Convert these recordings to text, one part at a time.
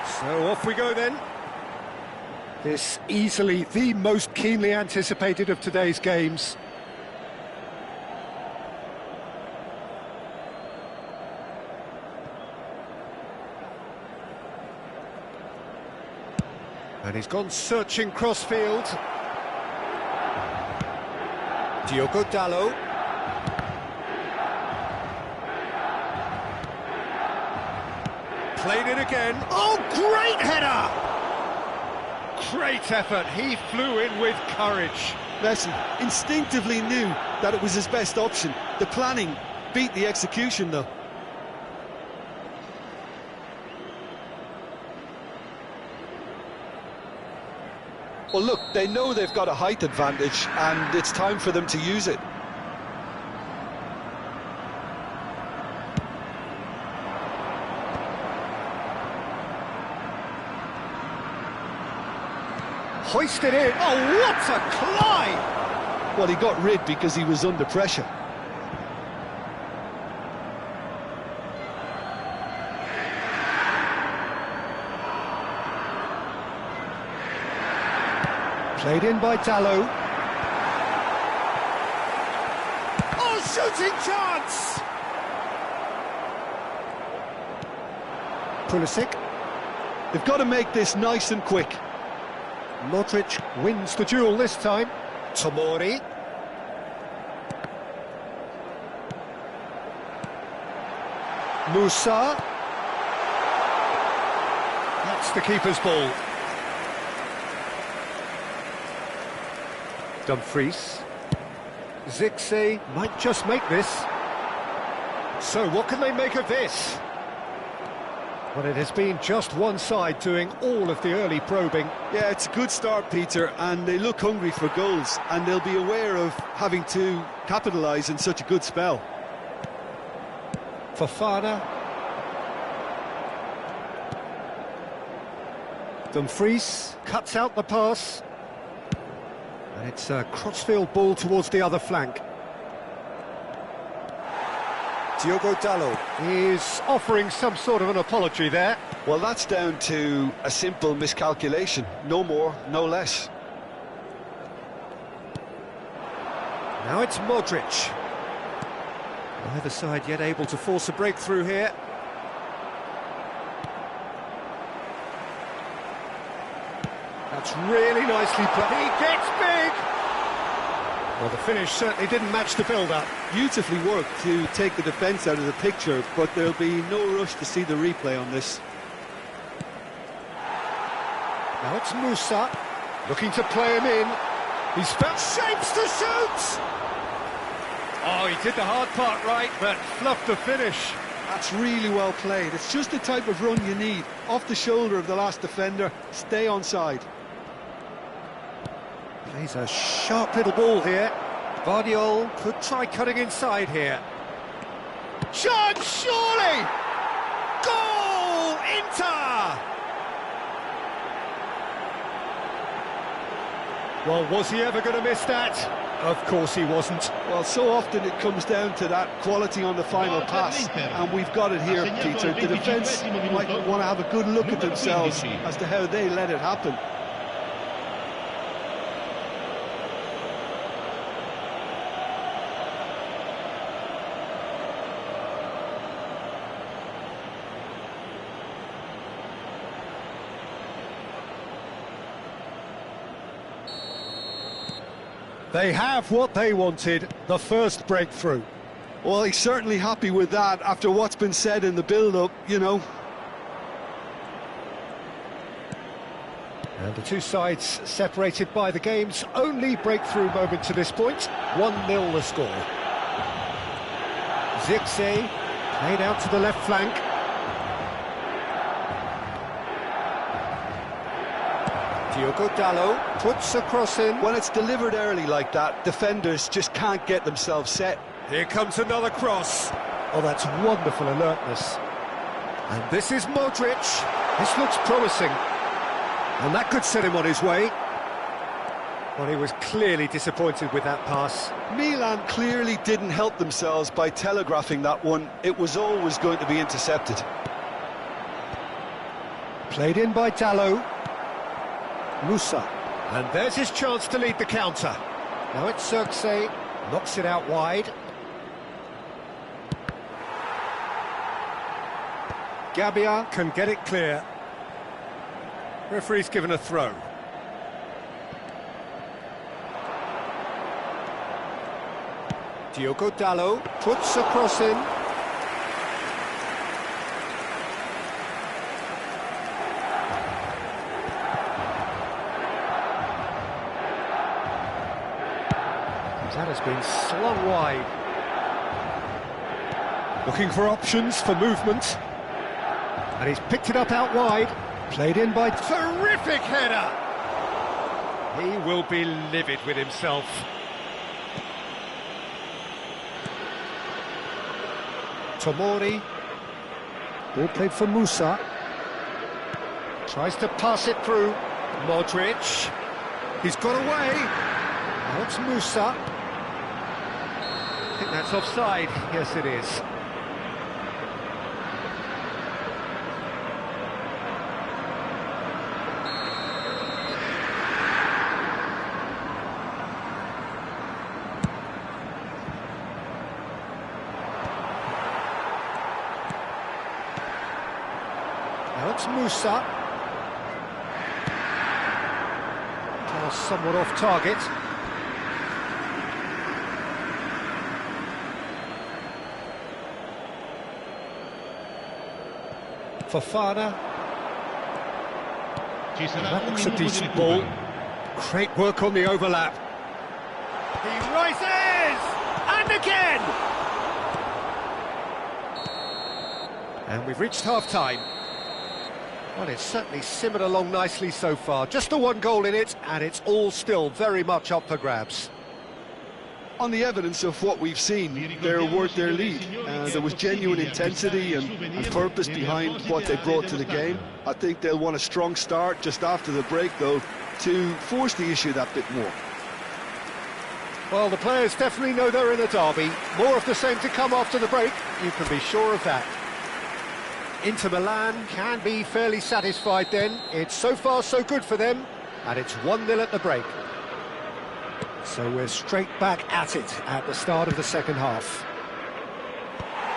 So off we go then. This easily the most keenly anticipated of today's games. And he's gone searching crossfield. Diogo Dalot. Played it again. Oh, great header! Great effort. He flew in with courage. Messi instinctively knew that it was his best option. The planning beat the execution, though. Well, look, they know they've got a height advantage, and it's time for them to use it. Hoisted in. Oh, what a climb! Well, he got rid because he was under pressure. Played in by Dalot. Oh, shooting chance! Pulisic. They've got to make this nice and quick. Modric wins the duel this time. Tomori. Musa. That's the keeper's ball. Dumfries. Zirkzee might just make this. So what can they make of this? Well, it has been just one side doing all of the early probing. Yeah, it's a good start, Peter, and they look hungry for goals, and they'll be aware of having to capitalise in such a good spell. Fofana. Dumfries cuts out the pass. And it's a crossfield ball towards the other flank. Diogo Dalot is offering some sort of an apology there. Well, that's down to a simple miscalculation. No more, no less. Now it's Modric. Neither side yet able to force a breakthrough here. That's really nicely played. He gets big! Well, the finish certainly didn't match the build-up. Beautifully worked to take the defence out of the picture, but there'll be no rush to see the replay on this. Now it's Musa, looking to play him in. He's found shapes to shoot! Oh, he did the hard part right, but fluffed the finish. That's really well played. It's just the type of run you need. Off the shoulder of the last defender, stay onside. Plays a sharp little ball here. Guardiola could try cutting inside here. Chance, surely! Goal! Inter! Well, was he ever going to miss that? Of course he wasn't. Well, so often it comes down to that quality on the final pass, and we've got it here, Peter. The defence might want to have a good look at themselves as to how they let it happen. They have what they wanted, the first breakthrough. Well, he's certainly happy with that after what's been said in the build-up, you know. And the two sides separated by the game's only breakthrough moment to this point. 1-0 the score. Zirkzee played out to the left flank. Diogo Dalot puts a cross in. When it's delivered early like that, defenders just can't get themselves set. Here comes another cross. Oh, that's wonderful alertness. And this is Modric. This looks promising. And that could set him on his way. Well, he was clearly disappointed with that pass. Milan clearly didn't help themselves by telegraphing that one. It was always going to be intercepted. Played in by Dallo. Musa. And there's his chance to lead the counter. Now it's Xerxes, knocks it out wide. Gabia can get it clear. Referee's given a throw. Diogo Dallo puts a cross in. That has been slung wide. Looking for options for movement. And he's picked it up out wide. Played in by... Terrific header! He will be livid with himself. Tomori. Ball played for Musa. Tries to pass it through. Modric. He's got away. Now it's Musa. I think that's offside. Yes, it is. Now it's Musa. Now somewhat off target. Fofana. That looks a decent ball. Great work on the overlap. He rises! And again! And we've reached half-time. Well, it's certainly simmered along nicely so far. Just the one goal in it, and it's all still very much up for grabs. On the evidence of what we've seen, they're worth their lead. There was genuine intensity and purpose behind what they brought to the game. I think they'll want a strong start just after the break, though, to force the issue that bit more. Well, the players definitely know they're in a derby. More of the same to come after the break, you can be sure of that. Inter Milan can be fairly satisfied then. It's so far so good for them, and it's 1-0 at the break. So we're straight back at it at the start of the second half.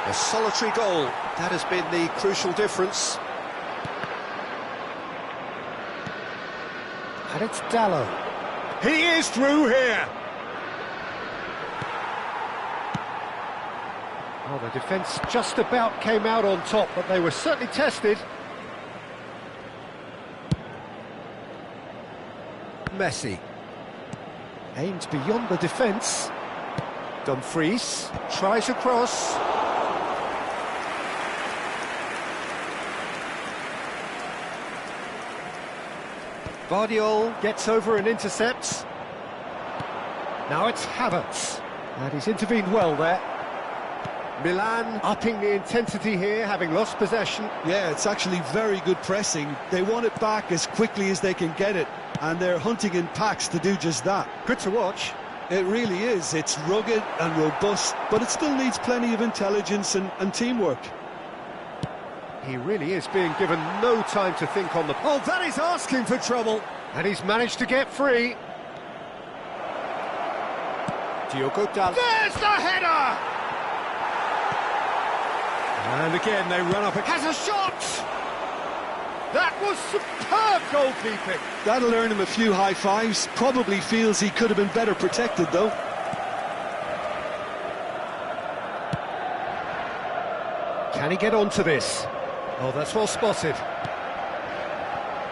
A solitary goal, that has been the crucial difference. And it's Dallo. He is through here! Well, the defence just about came out on top, but they were certainly tested. Messi. Aimed beyond the defence. Dumfries tries a cross. Vardiol gets over and intercepts. Now it's Havertz. And he's intervened well there. Milan upping the intensity here, having lost possession. Yeah, it's actually very good pressing. They want it back as quickly as they can get it, and they're hunting in packs to do just that. Good to watch. It really is. It's rugged and robust, but it still needs plenty of intelligence and teamwork. He really is being given no time to think on the... Oh, that is asking for trouble! And he's managed to get free. Diogo Dallo. There's the header! And again, they run up... Has a shot! That was superb goalkeeping! That'll earn him a few high fives. Probably feels he could have been better protected, though. Can he get onto this? Oh, that's well spotted.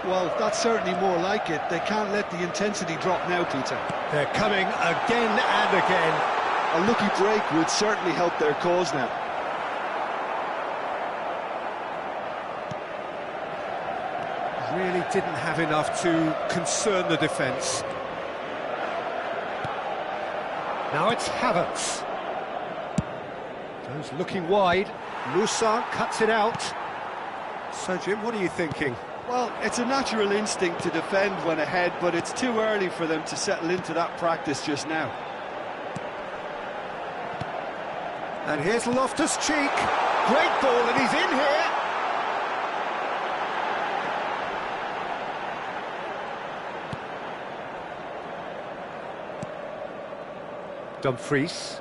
Well, that's certainly more like it. They can't let the intensity drop now, Peter. They're coming again and again. A lucky break would certainly help their cause now. Really didn't have enough to concern the defence. Now it's Havertz. Goes looking wide. Musa cuts it out. So, Jim, what are you thinking? Well, it's a natural instinct to defend when ahead, but it's too early for them to settle into that practice just now. And here's Loftus-Cheek. Great ball, and he's in here. Dumfries.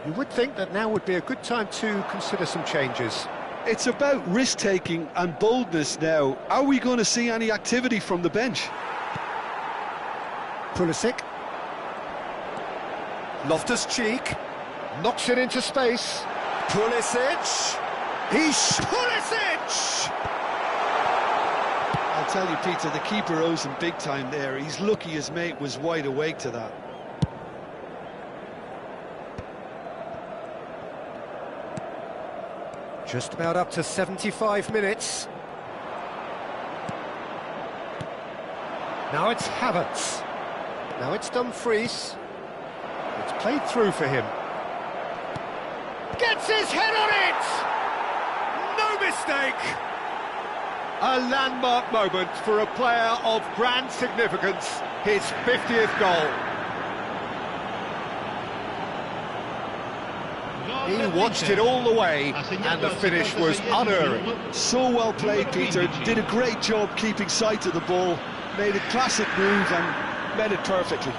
You would think that now would be a good time to consider some changes. It's about risk-taking and boldness now. Are we going to see any activity from the bench? Pulisic. Loftus-Cheek. Knocks it into space. Pulisic. Pulisic! I'll tell you, Peter, the keeper owes him big time there. He's lucky his mate was wide awake to that. Just about up to 75 minutes. Now it's Havertz. Now it's Dumfries. It's played through for him. Gets his head on it! No mistake! A landmark moment for a player of grand significance. His 50th goal. He watched it all the way, and the finish was unerring. So well played, Peter. Did a great job keeping sight of the ball. Made a classic move and met it perfectly.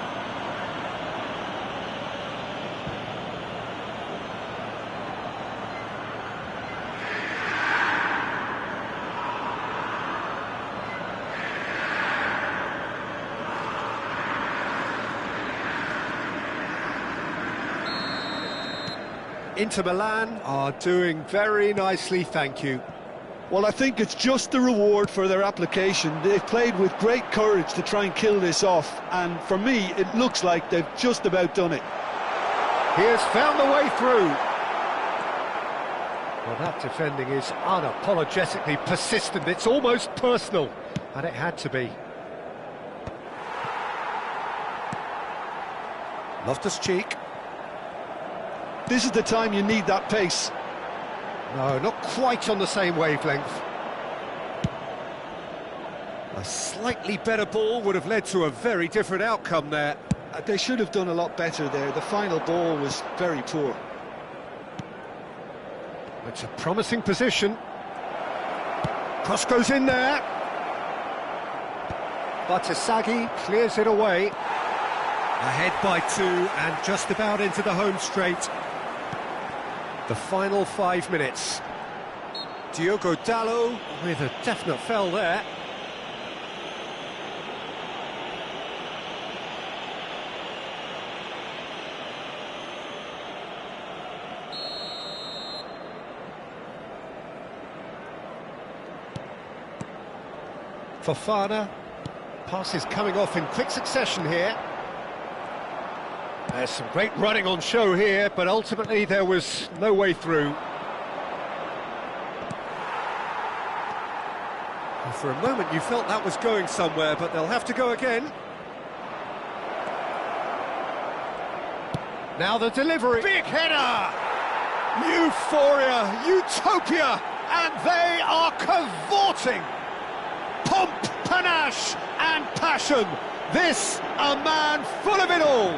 Inter Milan are doing very nicely, thank you. Well, I think it's just the reward for their application. They've played with great courage to try and kill this off, and for me, it looks like they've just about done it. He has found the way through. Well, that defending is unapologetically persistent. It's almost personal, and it had to be. Loftus-Cheek. This is the time you need that pace. No, not quite on the same wavelength. A slightly better ball would have led to a very different outcome there. They should have done a lot better there. The final ball was very poor. It's a promising position. Cross goes in there. Batasagi clears it away. Ahead by 2 and just about into the home straight. The final 5 minutes. Diogo Dalot with a definite foul there. Fofana. Passes coming off in quick succession here. There's some great running on show here, but ultimately there was no way through. And for a moment you felt that was going somewhere, but they'll have to go again. Now the delivery. Big header! Euphoria, utopia, and they are cavorting. Pomp, panache, and passion. This, a man full of it all.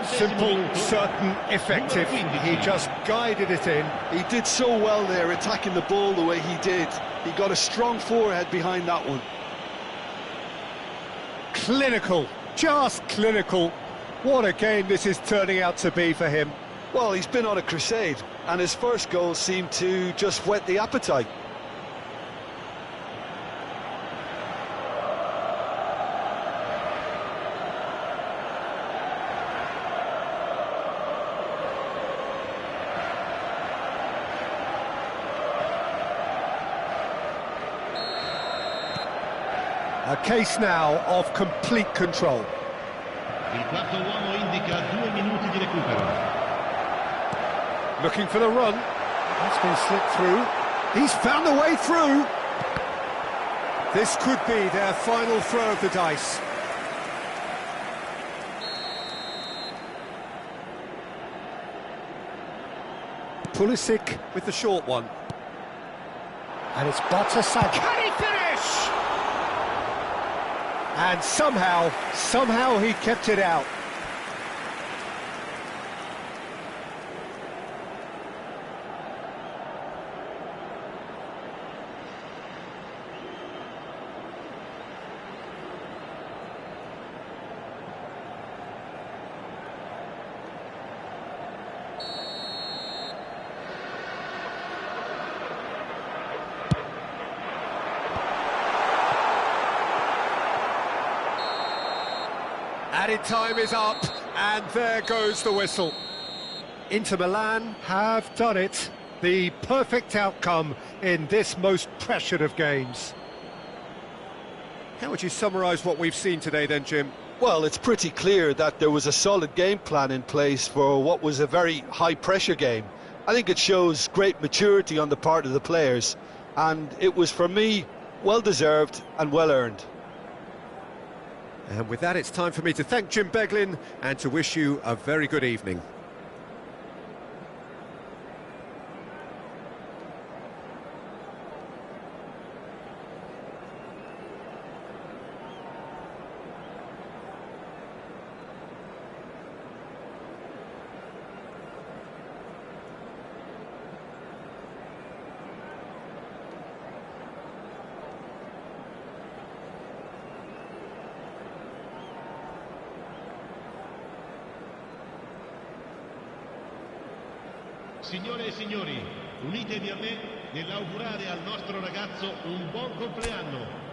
Simple, certain, effective. He just guided it in. He did so well there, attacking the ball the way he did. He got a strong forehead behind that one. Clinical, just clinical. What a game this is turning out to be for him. Well, he's been on a crusade, and his first goal seemed to just whet the appetite. A case now of complete control. Il quarto uomo indica 2 minuti di recupero. Looking for the run. That's been slipped through. He's found the way through. This could be their final throw of the dice. Pulisic with the short one. And it's Batasagi. Can he finish? And somehow he kept it out. Added time is up, and there goes the whistle. Inter Milan have done it. The perfect outcome in this most pressured of games. How would you summarise what we've seen today then, Jim? Well, it's pretty clear that there was a solid game plan in place for what was a very high-pressure game. I think it shows great maturity on the part of the players, and it was, for me, well-deserved and well-earned. And with that, it's time for me to thank Jim Beglin and to wish you a very good evening. Signore e signori, unitevi a me nell'augurare al nostro ragazzo un buon compleanno.